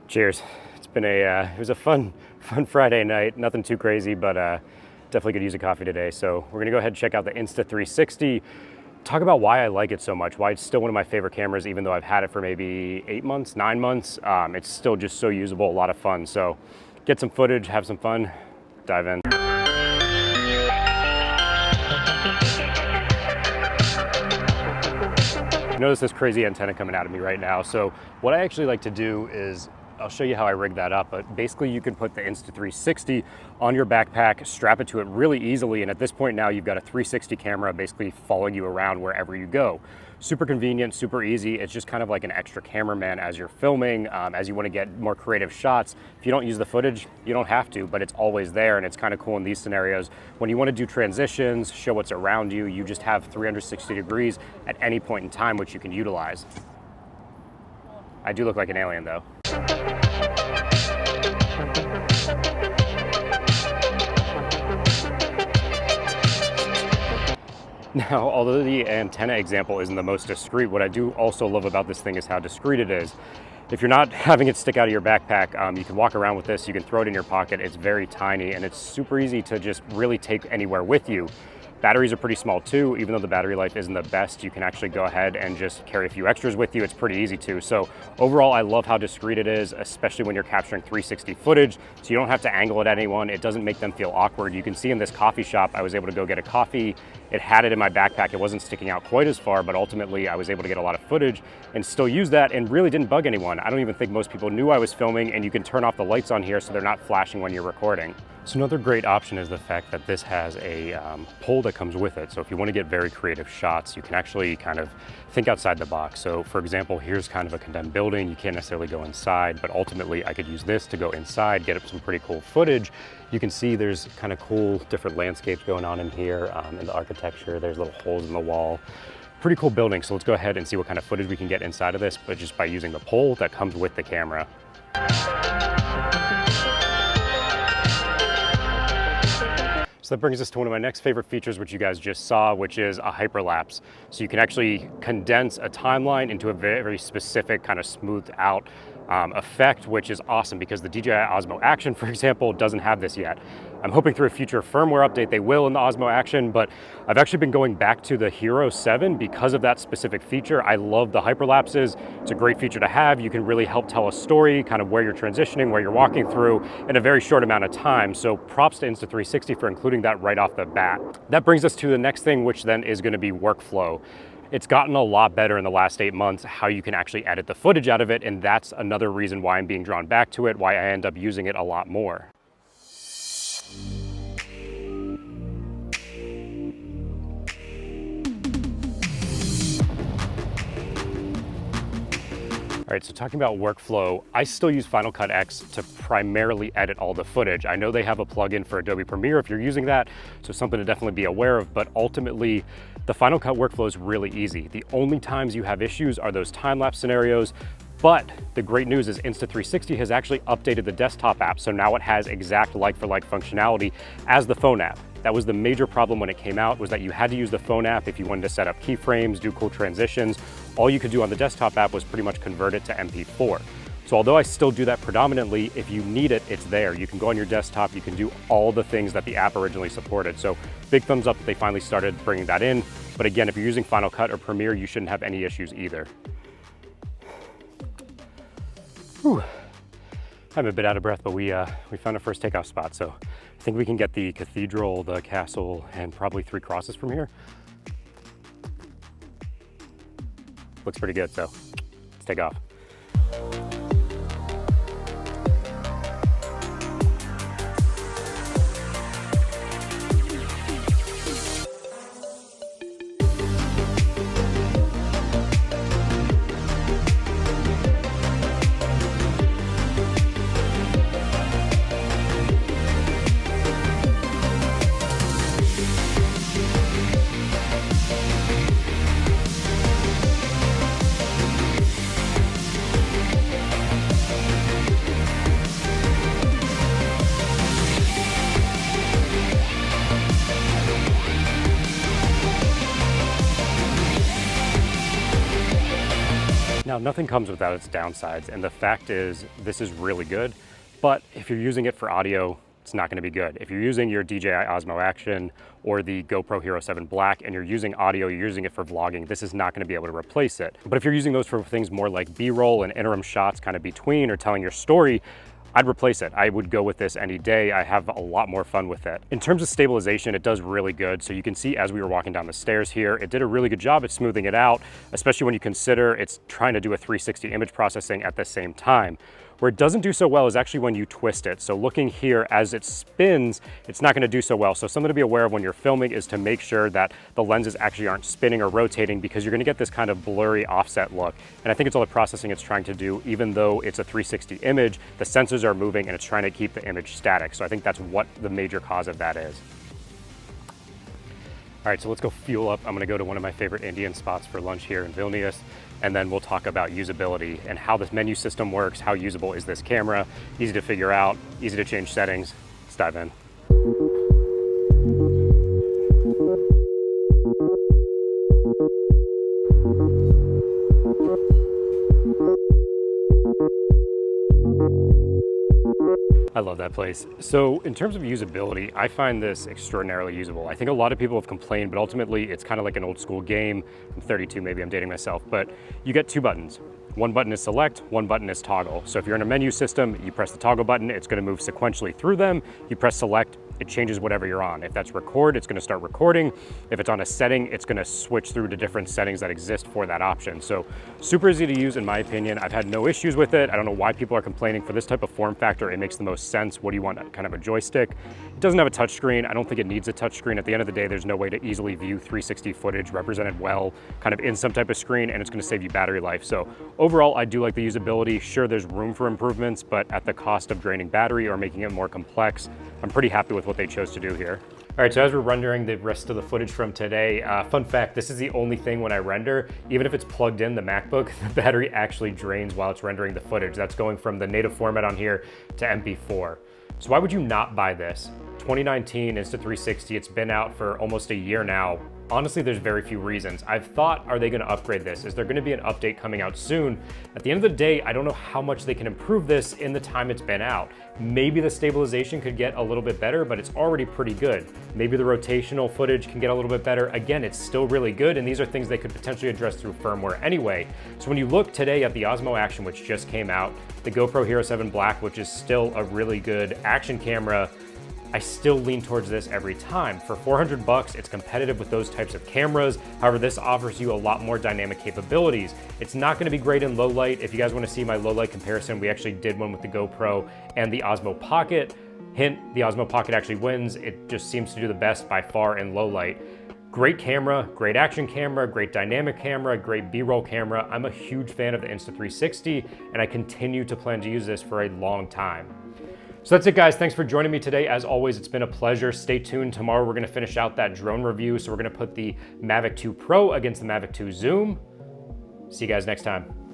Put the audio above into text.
Cheers. It's been it was a fun Friday night. Nothing too crazy, but definitely could use a coffee today. So we're gonna go ahead and check out the Insta360. Talk about why I like it so much, why it's still one of my favorite cameras, even though I've had it for maybe 8 months, 9 months. It's still just so usable, a lot of fun. So get some footage, have some fun, dive in. Notice this crazy antenna coming out of me right now. So what I actually like to do is, I'll show you how I rig that up, but basically you can put the Insta360 on your backpack, strap it to it really easily, and at this point now you've got a 360 camera basically following you around wherever you go. Super convenient, super easy. It's just kind of like an extra cameraman as you're filming, as you want to get more creative shots. If you don't use the footage, you don't have to, but it's always there, and it's kind of cool in these scenarios. When you want to do transitions, show what's around you, you just have 360 degrees at any point in time, which you can utilize. I do look like an alien though. Now, although the antenna example isn't the most discreet, what I do also love about this thing is how discreet it is. If you're not having it stick out of your backpack, you can walk around with this, you can throw it in your pocket. It's very tiny and it's super easy to just really take anywhere with you. Batteries are pretty small too. Even though the battery life isn't the best, you can actually go ahead and just carry a few extras with you. It's pretty easy too. So overall, I love how discreet it is, especially when you're capturing 360 footage. So you don't have to angle at anyone. It doesn't make them feel awkward. You can see in this coffee shop, I was able to go get a coffee. It had it in my backpack. It wasn't sticking out quite as far, but ultimately I was able to get a lot of footage and still use that and really didn't bug anyone. I don't even think most people knew I was filming, and you can turn off the lights on here so they're not flashing when you're recording. So another great option is the fact that this has a pole that comes with it. So if you want to get very creative shots, you can actually kind of think outside the box. So for example, here's kind of a condemned building. You can't necessarily go inside, but ultimately I could use this to go inside, get some pretty cool footage. You can see there's kind of cool different landscapes going on in here, in the architecture. There's little holes in the wall. Pretty cool building. So let's go ahead and see what kind of footage we can get inside of this, but just by using the pole that comes with the camera. So that brings us to one of my next favorite features, which you guys just saw, which is a hyperlapse. So you can actually condense a timeline into a very specific kind of smoothed out effect, which is awesome because the DJI Osmo Action, for example, doesn't have this yet. I'm hoping through a future firmware update they will in the Osmo Action, but I've actually been going back to the Hero 7 because of that specific feature. I love the hyperlapses. It's a great feature to have. You can really help tell a story, kind of where you're transitioning, where you're walking through in a very short amount of time. So props to Insta360 for including that right off the bat. That brings us to the next thing, which then is going to be workflow. It's gotten a lot better in the last 8 months, how you can actually edit the footage out of it, and that's another reason why I'm being drawn back to it, why I end up using it a lot more. All right, so talking about workflow, I still use Final Cut X to primarily edit all the footage. I know they have a plugin for Adobe Premiere if you're using that, so something to definitely be aware of, but ultimately, the Final Cut workflow is really easy. The only times you have issues are those time-lapse scenarios, but the great news is Insta360 has actually updated the desktop app, so now it has exact like-for-like functionality as the phone app. That was the major problem when it came out, was that you had to use the phone app if you wanted to set up keyframes, do cool transitions. All you could do on the desktop app was pretty much convert it to MP4. So although I still do that predominantly, if you need it, it's there. You can go on your desktop, you can do all the things that the app originally supported. So big thumbs up that they finally started bringing that in. But again, if you're using Final Cut or Premiere, you shouldn't have any issues either. Whew. I'm a bit out of breath, but we found our first takeoff spot. So I think we can get the cathedral, the castle, and probably 3 crosses from here. Looks pretty good, so let's take off. Now, nothing comes without its downsides, and the fact is this is really good, but if you're using it for audio, it's not gonna be good. If you're using your DJI Osmo Action or the GoPro Hero 7 Black and you're using audio, you're using it for vlogging, this is not gonna be able to replace it. But if you're using those for things more like B-roll and interim shots kind of between or telling your story, I'd replace it. I would go with this any day. I have a lot more fun with it. In terms of stabilization, it does really good. So you can see as we were walking down the stairs here, it did a really good job at smoothing it out, especially when you consider it's trying to do a 360 image processing at the same time. Where it doesn't do so well is actually when you twist it. So looking here as it spins, it's not gonna do so well. So something to be aware of when you're filming is to make sure that the lenses actually aren't spinning or rotating, because you're gonna get this kind of blurry offset look. And I think it's all the processing it's trying to do. Even though it's a 360 image, the sensors are moving and it's trying to keep the image static. So I think that's what the major cause of that is. All right, so let's go fuel up. I'm gonna go to one of my favorite Indian spots for lunch here in Vilnius, and then we'll talk about usability and how this menu system works, how usable is this camera, easy to figure out, easy to change settings. Let's dive in. I love that place. So in terms of usability, I find this extraordinarily usable. I think a lot of people have complained, but ultimately it's kind of like an old school game. I'm 32, maybe I'm dating myself, but you get two buttons. One button is select, one button is toggle. So if you're in a menu system, you press the toggle button, it's gonna move sequentially through them. You press select, it changes whatever you're on. If that's record, it's gonna start recording. If it's on a setting, it's gonna switch through to different settings that exist for that option. So super easy to use in my opinion. I've had no issues with it. I don't know why people are complaining. For this type of form factor, it makes the most sense. What do you want, kind of a joystick? It doesn't have a touchscreen. I don't think it needs a touchscreen. At the end of the day, there's no way to easily view 360 footage represented well, kind of in some type of screen, and it's gonna save you battery life. So overall, I do like the usability. Sure, there's room for improvements, but at the cost of draining battery or making it more complex, I'm pretty happy with what they chose to do here. All right, so as we're rendering the rest of the footage from today, fun fact, this is the only thing when I render, even if it's plugged in the MacBook, the battery actually drains while it's rendering the footage. That's going from the native format on here to MP4. So why would you not buy this? 2019 Insta360, it's been out for almost a year now. Honestly, there's very few reasons. I've thought, are they gonna upgrade this? Is there gonna be an update coming out soon? At the end of the day, I don't know how much they can improve this in the time it's been out. Maybe the stabilization could get a little bit better, but it's already pretty good. Maybe the rotational footage can get a little bit better. Again, it's still really good, and these are things they could potentially address through firmware anyway. So when you look today at the Osmo Action, which just came out, the GoPro Hero 7 Black, which is still a really good action camera, I still lean towards this every time. For 400 bucks, it's competitive with those types of cameras. However, this offers you a lot more dynamic capabilities. It's not gonna be great in low light. If you guys wanna see my low light comparison, we actually did one with the GoPro and the Osmo Pocket. Hint, the Osmo Pocket actually wins. It just seems to do the best by far in low light. Great camera, great action camera, great dynamic camera, great B-roll camera. I'm a huge fan of the Insta360, and I continue to plan to use this for a long time. So that's it, guys. Thanks for joining me today. As always, it's been a pleasure. Stay tuned. Tomorrow, we're going to finish out that drone review. So we're going to put the Mavic 2 Pro against the Mavic 2 Zoom. See you guys next time.